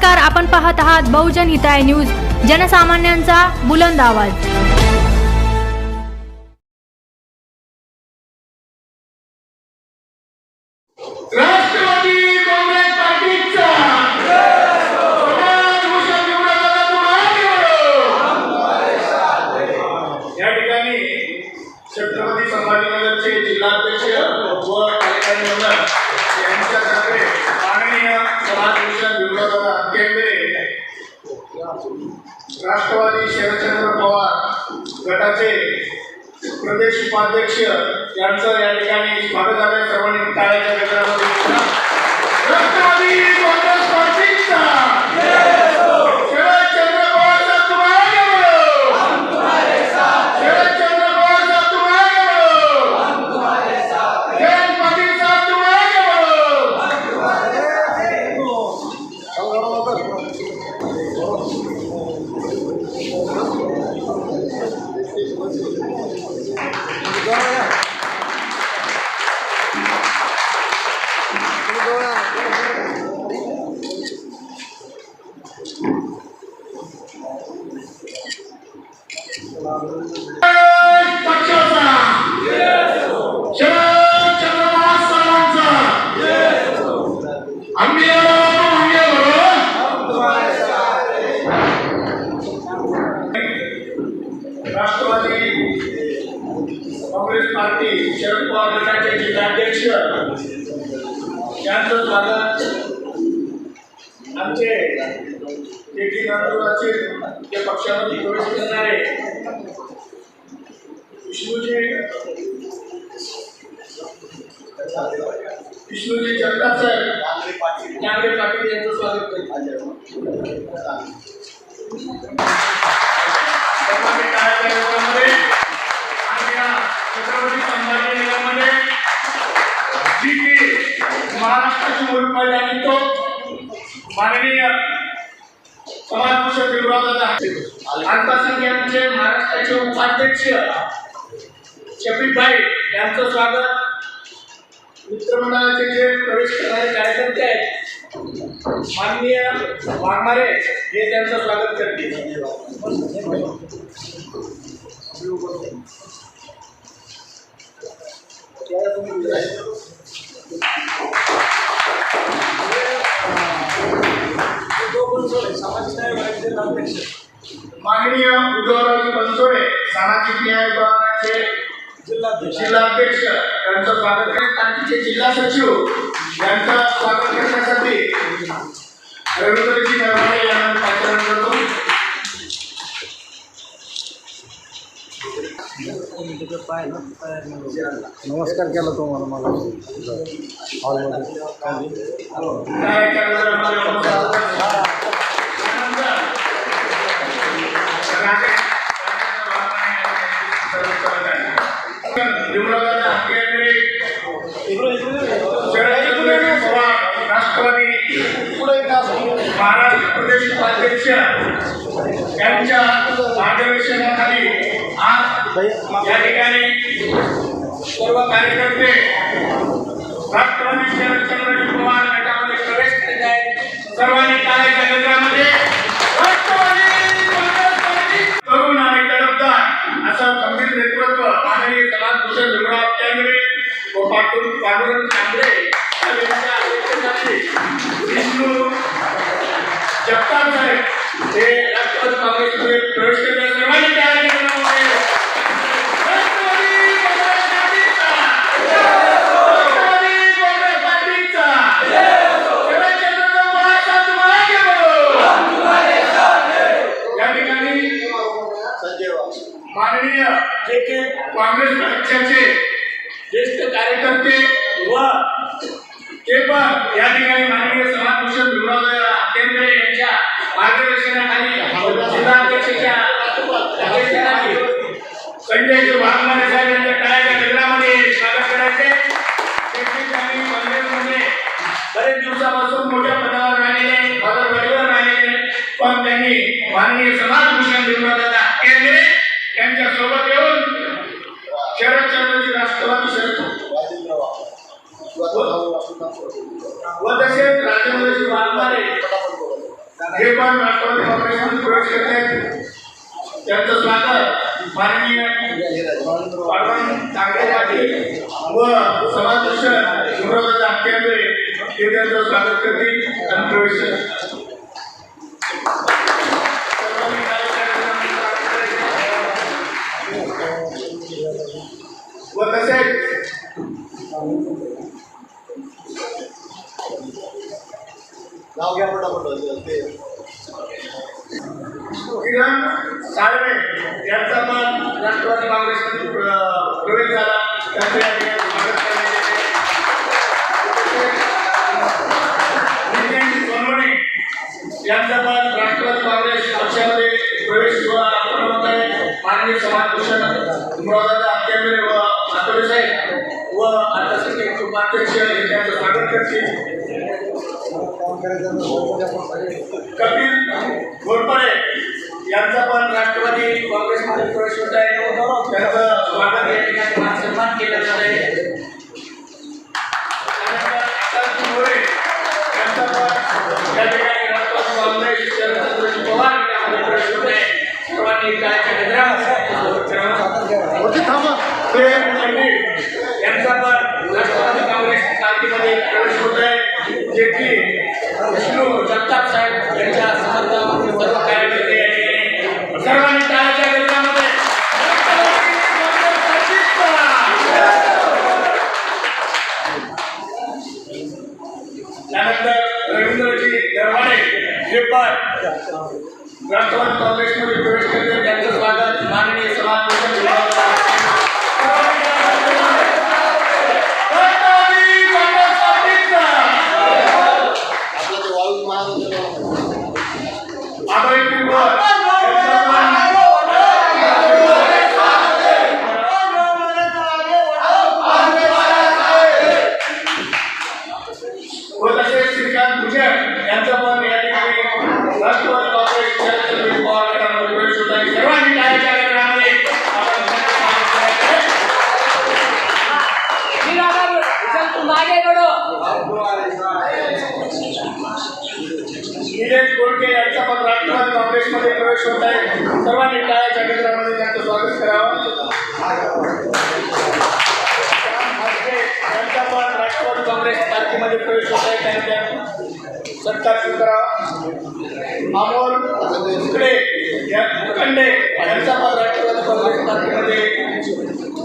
नमस्कार, आपण पाहत आहात बहुजन हिताय न्यूज, जनसामान्यांचा बुलंद आवाज। राष्ट्रवादी काँग्रेस पार्टीचा या ठिकाणी छत्रपती संभाजीनगरचे जिल्हाध्यक्ष व कार्यकारी मंडळ यांच्यातर्फे माननीय समाजभूषण विमलादादा केंद्रे, राष्ट्रवादी शरदचंद्र पवार गटाचे प्रदेश उपाध्यक्ष यांचं या ठिकाणी स्वागत आहे। सर्वांनी टाळ्याच्या गजरामध्ये राष्ट्रवादी काँग्रेस पार्टीचा शरदचंद्र पवार साहब तुम आगे बढ़ो, हम तुम्हारे साथ हैं। शरदचंद्र पवार साहब तुम आगे बढ़ो, हम तुम्हारे साथ हैं। जयंत पाटिल साहब तुम आगे बढ़ो, हम तुम्हारे साथ हैं। राष्ट्रवादी काँग्रेस पार्टी शरद पवार गटाचे जिल्हाध्यक्ष यांचं स्वागत आमचे जेठी नांदुराचे ते पक्षामध्ये प्रवेश करणारे विष्णूजी जगताप साहेब नांगरे पाटील यांचं स्वागत करतो। छत्रपती संभाजीनगरमध्ये जी की महाराष्ट्राची ओळख जाणतो माननीय समाजभूषण विमलादादा अल्पसंख्याकांचे महाराष्ट्राचे उपाध्यक्ष शफीक भाई यांचं स्वागत। मित्रमंडळाचे जे प्रवेश करणारे कार्यकर्ते आहेत माननीय वाघमारे हे त्यांचं स्वागत करतील। माननीय उद्धवरावजी बनसोडे सामाजिक न्याय विभागाचे जिल्हाध्यक्ष यांचं स्वागत करत पार्टीचे जिल्हा सचिव यांचं स्वागत करण्यासाठी रवींद्रजी नरवाडे यांना पाचारण करतो। नमस्कार केला तुम्हाला मला राष्ट्रवादी महाराष्ट्र प्रदेश उपाध्यक्ष यांच्या मार्गदर्शनाखाली आज या ठिकाणी सर्व कार्यकर्ते राष्ट्रवादी शरदचंद्र पवार गटामध्ये प्रवेश करत आहेत। सर्वांनी टाळ्याच्या गजरामध्ये राष्ट्रवादी काँग्रेस पार्टी तरुण आणि तडफदार असं खंबीर नेतृत्व माननीय समाजभूषण विमलादादा केंद्रे व पांडुरंग कांबळे यांच्या अध्यक्षतेखाली विष्णू जगताप साहेब हे राष्ट्रवादी काँग्रेसमध्ये प्रवेश करतात। सर्वांनी टाळ्याच्या गजरामध्ये माननीय जे के काँग्रेस पक्षाचे ज्येष्ठ कार्यकर्ते व ते पण या ठिकाणी माननीय समाजभूषण विमलादादा केंद्रे यांच्या मार्गदर्शनाखाली जिल्हाध्यक्षाच्या अध्यक्षतेखाली संजय वाघमारे साहेब यांच्या टाळ्याच्या गजरामध्ये स्वागत करायचे। काँग्रेसमध्ये बरेच दिवसापासून मोठ्या पदावर राहिलेले पदावर राहिलेले पण त्यांनी माननीय समाजभूषण विमलादादा केंद्रे यांच्या सोबत येऊन शरदचंद्रजी राष्ट्रवादी व तसेच राजेंद्रजी वाघमारे हे पण राष्ट्रवादी काँग्रेसमध्ये प्रवेश करत आहेत. त्यांचं स्वागत माननीय पांडुरंग तांबे पाटील व समाजभूषण शिवराज आख्याने हे त्यांचं स्वागत करतील आणि प्रवेश करतील. व तसेच नाव घ्या पटापट ते किरण साळवे यांचा पण राष्ट्रवादी काँग्रेसमध्ये प्रवेश झाला. त्यांचे या ठिकाणी स्वागत करण्यात येते. नितीन सोनवणे यांचा पण राष्ट्रवादी काँग्रेस पक्षामध्ये प्रवेश आपण होत आहे. माननीय समाजभूषण शिवराज आख्याने व आठवले साहेब व अर्थसंख्येचे उपाध्यक्ष हे त्यांचं स्वागत करतील. कपिल घोरपडे यांचा पण राष्ट्रवादी काँग्रेसमध्ये प्रवेश होत आहे. त्यांचं स्वागत या ठिकाणी मान सन्मान केला जात आहे. यांचा पण या ठिकाणी राष्ट्रवादी काँग्रेस शरद पवार यांच्यामध्ये प्रवेश होत आहे. सर्वांनी टाळ्याच्या गजरामध्ये थांबा प्रेम पंडित यांचा पण राष्ट्रवादी काँग्रेस पार्टीमध्ये प्रवेश होत आहे. जे की विष्णू जगताप साहेब यांच्या समर्थनामध्ये सर्व कार्यकर्ते या ठिकाणी सर्वांनी टाळ्याच्या गजरामध्ये त्यानंतर रवींद्रजी दरवाडे हे पण राष्ट्रवादी काँग्रेसमध्ये प्रवेश करते. त्यांचं स्वागत माननीय समाजभूषण श्रीकांत भुजर यांचा पण या ठिकाणी राष्ट्रवादी काँग्रेस शरद पवार गटामध्ये प्रवेश होत आहे. सर्वांनी टाळ्याच्या गजरामध्ये निलेश गोडके यांचा पण राष्ट्रवादी काँग्रेसमध्ये प्रवेश होत आहे. सर्वांनी टाळ्याच्या गजरामध्ये त्यांचं स्वागत करावं. यांचा पण राष्ट्रवादी काँग्रेस पार्टीमध्ये प्रवेश होत आहे. त्यांच्या सत्कार स्वीकारावा. अमोल उकडे खंडे यांचा पण राष्ट्रवादी काँग्रेस पार्टीमध्ये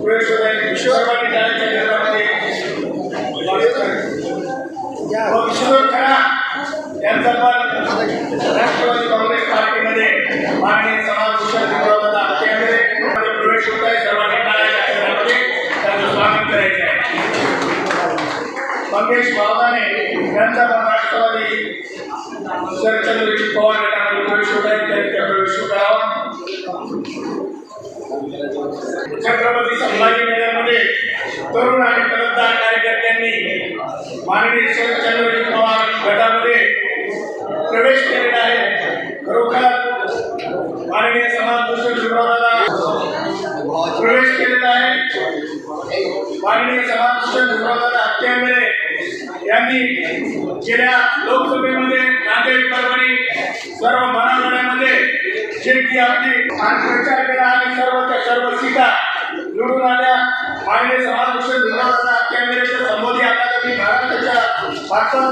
प्रवेश होत आहे. सर्वांनी टाळ्याच्या गजरामध्ये किशोर खरा यांचा पण राष्ट्रवादी काँग्रेस पार्टीमध्ये माननीय समाजभूषण शिवराज आख्याने प्रवेश होत आहे. सर्वांनी टाळ्याच्या गजरामध्ये त्यांचं स्वागत करायचं आहे. मंगेश बावदाने यांचा पण राष्ट्रवादी शरदचंद्रजी पवार गटामध्ये प्रवेश होत आहे. त्यांचा प्रवेश करावा. छत्रपती संभाजीनगरमध्ये तरुण आणि तरफदार कार्यकर्त्यांनी माननीय शरदचंद्रजी पवार गटामध्ये प्रवेश केलेला आहे. खरोखर माननीय समाजभूषण शिवराजला प्रवेश केलेला आहे. माननीय समाजभूषण शिवराज आख्याने यांनी गेल्या लोकसभेमध्ये नांदेड परभणी सर्व मराठवाड्यामध्ये जे की आपली प्रचार केला आणि सर्व सीटा निवडून आल्या. माननीय समाजभूषण शिवराज आख्यानेच्या संबोधी अकादमी महाराष्ट्राच्या भारतात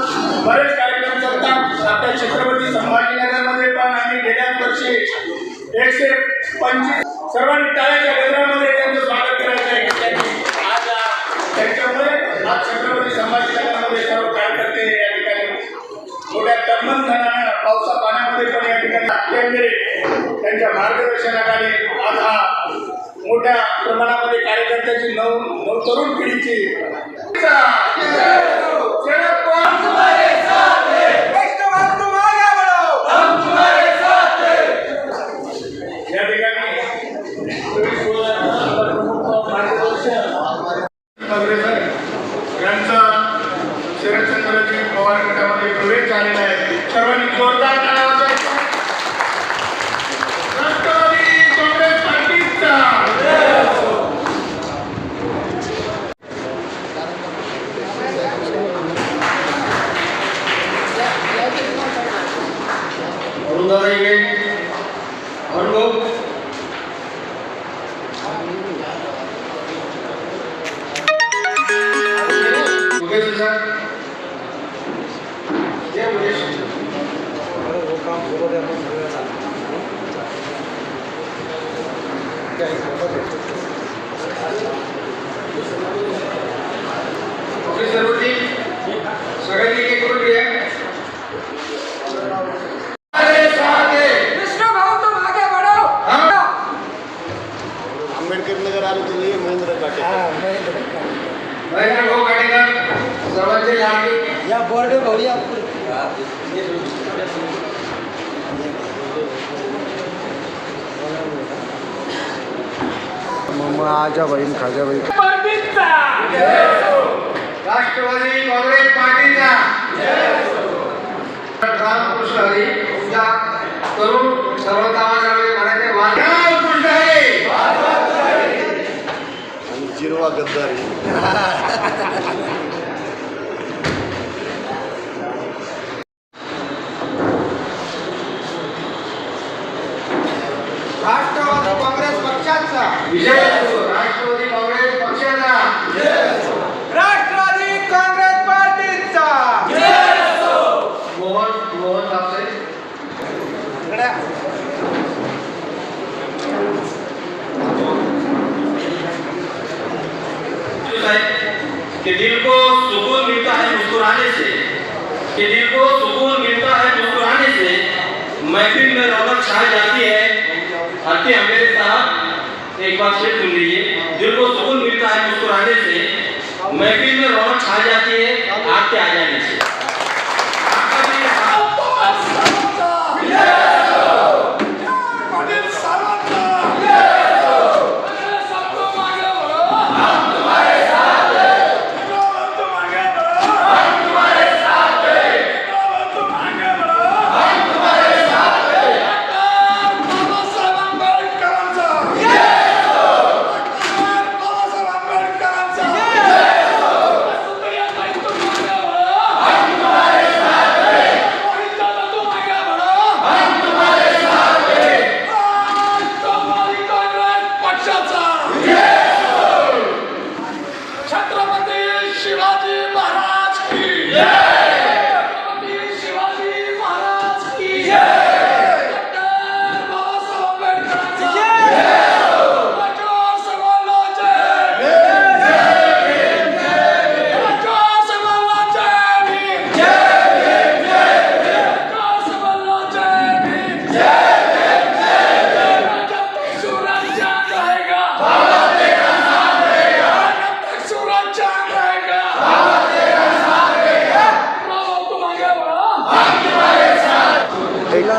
बरेच कार्यक्रम करतात. आता छत्रपती संभाजीनगरमध्ये पण आणि गेल्याच वर्षी 125 सर्वांनी टाळ्याच्या गजरामध्ये त्यांचं स्वागत करायचं आहे. त्यांनी आज त्यांच्यामुळे आज छत्रपती संभाजीनगरमध्ये सर्व कार्यकर्ते या ठिकाणी मोठ्या तन्मनधनानं पावसा पाण्यामध्ये पण या ठिकाणी आख्याने त्यांच्या मार्गदर्शनाखाली आज हा मोठ्या प्रमाणामध्ये कार्यकर्त्याची नव तरुण पिढीची या ठिकाणी यांचा शरदचंद्रजी पवार गटामध्ये प्रवेश झालेला आहे. सर्वांनी जोरदार टाळ्या वाजवायच्या. राष्ट्रवादी काँग्रेस पार्टीचा दादा इकडे भाऊ मुकेश सर जय मुकेश वो काम करो दे आपण सर्व टीम सगळ्यांनी एक करून घ्या आंबेडकर नगर आलो तुम्ही महेंद्र काटे महेंद्र भाऊ काटेकर सर्वांचे लाडके या बोर्डे भाऊया मम्मा आजा बहीण खाजा बहीण राष्ट्रवादी काँग्रेस पार्टीचा रामकृष्ण हरी तुमच्या तरुण सर्वात आवाजामध्ये म्हणायचे रामकृष्ण हरी आणि जिरवा गद्दारी राष्ट्रवादी काँग्रेस पक्षाचा विजय असो राष्ट्रवादी काँग्रेस पक्षाचा राष्ट्रवादी काँग्रेस पार्टीचा मोहन कापसे कि दिल को सुकून मिलता है मुस्कुराने से कि दिल को सुकून मिलता है मुस्कुराने से महफिल में रौनक छा जाती है। आते हैं मेरे साहब एक बार शेर सुन लीजिए। दिल को सुकून मिलता है मुस्कुराने से महफिल में रौनक छा जाती है आपके आ जाने से।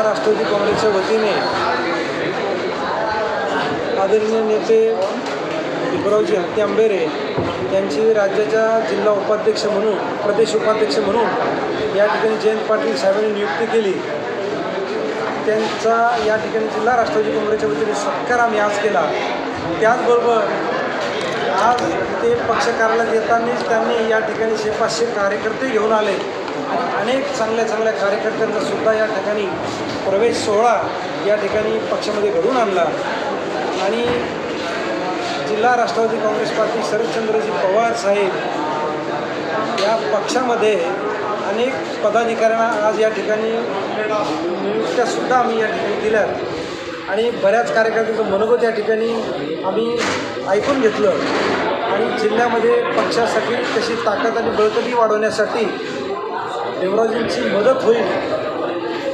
राष्ट्रवादी काँग्रेसच्या वतीने आदरणीय नेते भिमरावजी हत्ती आंबेरे यांची राज्याच्या जिल्हा उपाध्यक्ष म्हणून प्रदेश उपाध्यक्ष म्हणून या ठिकाणी जयंत पाटील साहेबांनी नियुक्ती केली। त्यांचा या ठिकाणी जिल्हा राष्ट्रवादी काँग्रेसच्या वतीने सत्कार आम्ही आज केला। त्याचबरोबर आज ते पक्ष कार्यालयात येतानाच त्यांनी या ठिकाणी 500 कार्यकर्ते घेऊन आले आणि अनेक चांगल्या चांगल्या कार्यकर्त्यांचा सुद्धा या ठिकाणी प्रवेश सोहळा या ठिकाणी पक्षामध्ये घडून आणला आणि जिल्हा राष्ट्रवादी काँग्रेस पार्टी शरदचंद्रजी पवार साहेब या पक्षामध्ये अनेक पदाधिकाऱ्यांना आज या ठिकाणी नियुक्त्यासुद्धा आम्ही या ठिकाणी दिल्या आणि बऱ्याच कार्यकर्त्यांचं मनोगत या ठिकाणी आम्ही ऐकून घेतलं आणि जिल्ह्यामध्ये पक्षासाठी कशी ताकद आणि बळकटी वाढवण्यासाठी देवराजींची मदत होईल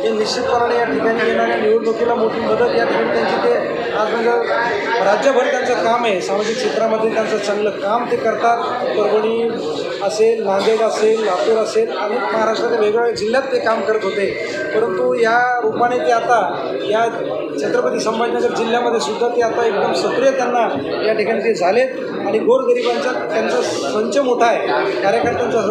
हे निश्चितपणाने या ठिकाणी येणाऱ्या निवडणुकीला मोठी मदत या ठिकाणी त्यांची ते आज म्हणजे राज्यभर त्यांचं काम आहे। सामाजिक क्षेत्रामध्ये त्यांचं चांगलं काम ते करतात। परभणी असेल, नांदेड असेल, लातूर असेल आणि महाराष्ट्राच्या वेगवेगळ्या जिल्ह्यात ते काम करत होते, परंतु या रूपाने ते आता या छत्रपती संभाजीनगर जिल्ह्यामध्ये सुद्धा ते आता एकदम सक्रिय त्यांना या ठिकाणी ते झालेत आणि गोरगरिबांचा त्यांचा संच मोठा आहे, कार्यकर्त्यांचा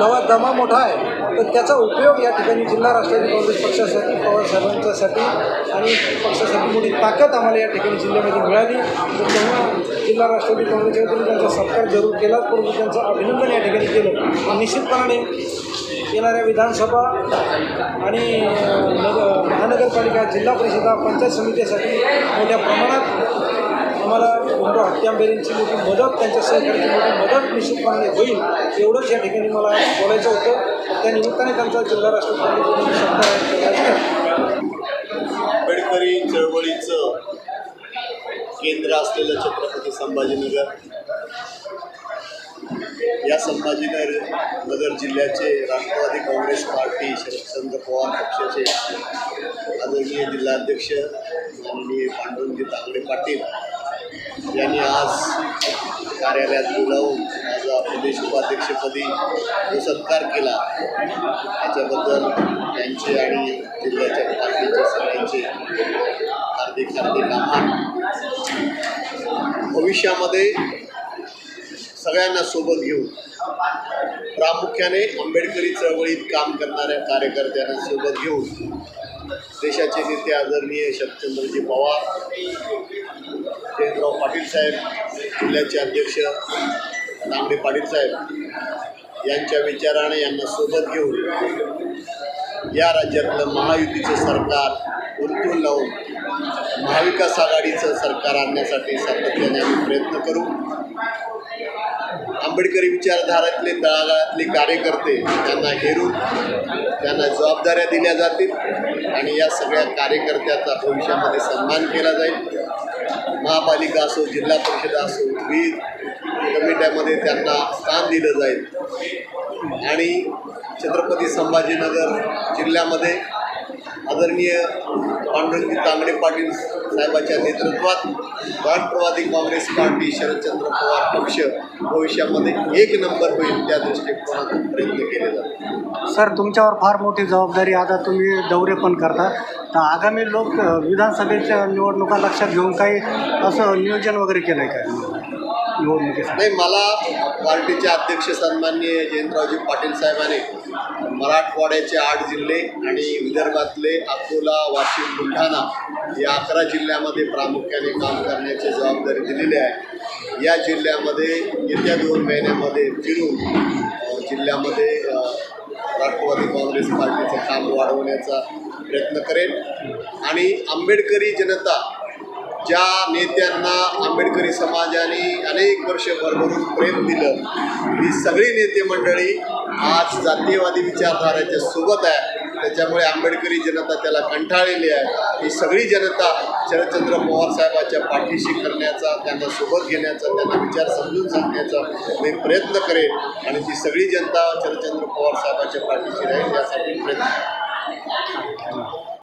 नवा दमा मोठा आहे। तर त्याचा उपयोग या ठिकाणी जिल्हा राष्ट्रवादी काँग्रेस पक्षासाठी पवार साहेबांच्यासाठी आणि पक्षासाठी मोठी ताकद आम्हाला या ठिकाणी जिल्ह्यामध्ये मिळाली। तर तेव्हा जिल्हा राष्ट्रवादी काँग्रेसच्या वतीने त्यांचा सत्कार जरूर केलाच, परंतु त्यांचं अभिनंदन या ठिकाणी केलं। निश्चितपणाने येणाऱ्या विधानसभा आणि महानगरपालिका, जिल्हा परिषदा, पंचायत समितीसाठी मोठ्या प्रमाणात आम्हाला उद्धव हत्यांबेरेंची मोठी मदत, त्यांच्या सहकार्याची मोठी मदत निश्चितपणे होईल एवढंच या ठिकाणी मला बोलायचं होतं. त्या निमित्ताने त्यांचा जिल्हा राष्ट्रपती शब्द आंबेडकरी चळवळीचं केंद्र असलेलं छत्रपती संभाजीनगर, या संभाजीनगर जिल्ह्याचे राष्ट्रवादी काँग्रेस पार्टी शरदचंद्र पवार पक्षाचे आदरणीय जिल्हाध्यक्ष माननीय पांडुरंगजी तांगडे पाटील यांनी आज कार्यालयात बोलावून माझा प्रदेश उपाध्यक्षपदी जो सत्कार केला, त्याच्याबद्दल त्यांचे आणि जिल्ह्याच्या पार्टीच्या सगळ्यांचे हार्दिक आभार. भविष्यामध्ये सगळ्यांना सोबत घेऊन प्रामुख्याने आंबेडकरी चळवळीत काम करणाऱ्या कार्यकर्त्यांना सोबत घेऊन देशाचे नेते आदरणीय शरदचंद्रजी पवार, जयंतराव पाटील साहेब, जिल्ह्याचे अध्यक्ष तांगडे पाटील साहेब यांच्या विचाराने यांना सोबत घेऊन या राज्यातलं महायुतीचं सरकार उलटून लावून महाविकास आघाडीचं सरकार आणण्यासाठी सातत्याने आम्ही प्रयत्न करू. आंबेडकरी विचारधारातले तळागाळातले कार्यकर्ते त्यांना हेरून त्यांना जबाबदाऱ्या दिल्या जातील आणि या सगळ्या कार्यकर्त्याचा भविष्यामध्ये सन्मान केला जाईल. महापालिका असो, जिल्हा परिषद असो, विविध कमिट्यामध्ये त्यांना स्थान दिलं जाईल आणि छत्रपती संभाजीनगर जिल्ह्यामध्ये आदरणीय पांडुरंगजी तांगडे पाटील साहेबांच्या नेतृत्वात राष्ट्रवादी काँग्रेस पार्टी शरदचंद्र पवार पक्ष भविष्यामध्ये एक नंबर होईल त्या दृष्टिकोनातून प्रयत्न केले जातात. सर, तुमच्यावर फार मोठी जबाबदारी, आता तुम्ही दौरे पण करता, तर आगामी विधानसभेच्या निवडणुका लक्षात घेऊन काही असं नियोजन वगैरे केलं आहे का निवडणुकीसाठी? नाही, मला पार्टीचे अध्यक्ष सन्माननीय जयंतरावजी पाटील साहेबांनी मराठवाड्याचे 8 जिल्हे आणि विदर्भातले अकोला, वाशिम, बुलढाणा या 11 जिल्ह्यामध्ये प्रामुख्याने काम करण्याची जबाबदारी दिलेली आहे. या जिल्ह्यामध्ये येत्या 2 महिन्यामध्ये फिरून जिल्ह्यामध्ये राष्ट्रवादी काँग्रेस पार्टीचं काम वाढवण्याचा प्रयत्न करेल आणि आंबेडकरी जनता, ज्या नेत्यांना आंबेडकरी समाजाने अनेक वर्ष भरभरून प्रेम दिलं, ही सगळी नेते मंडळी आज जातीयवादी विचारधाराच्या सोबत आहे. त्याच्यामुळे आंबेडकरी जनता त्याला कंटाळलेली आहे. ही सगळी जनता शरदचंद्र पवार साहेबांच्या पाठीशी करण्याचा, त्यांना सोबत घेण्याचा, त्यांना विचार समजून सांगण्याचा मी प्रयत्न करेन आणि ती सगळी जनता शरदचंद्र पवार साहेबांच्या पाठीशी राहील यासाठी प्रयत्न